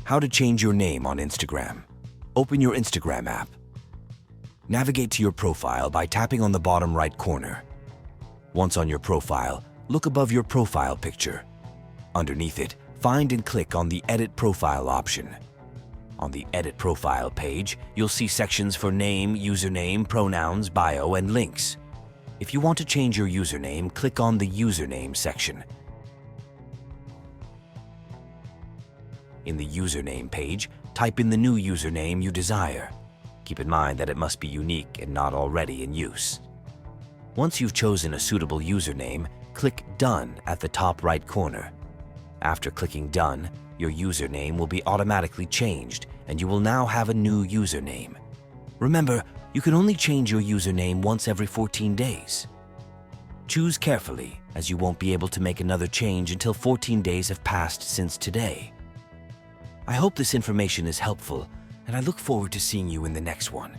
How to change your name on Instagram. Open your Instagram app. Navigate to your profile by tapping on the bottom right corner. Once on your profile, look above your profile picture. Underneath it, find and click on the Edit Profile option. On the Edit Profile page, you'll see sections for name, username, pronouns, bio, and links. If you want to change your username, click on the Username section. In the username page, type in the new username you desire. Keep in mind that it must be unique and not already in use. Once you've chosen a suitable username, click Done at the top right corner. After clicking Done, your username will be automatically changed and you will now have a new username. Remember, you can only change your username once every 14 days. Choose carefully, as you won't be able to make another change until 14 days have passed since today. I hope this information is helpful, and I look forward to seeing you in the next one.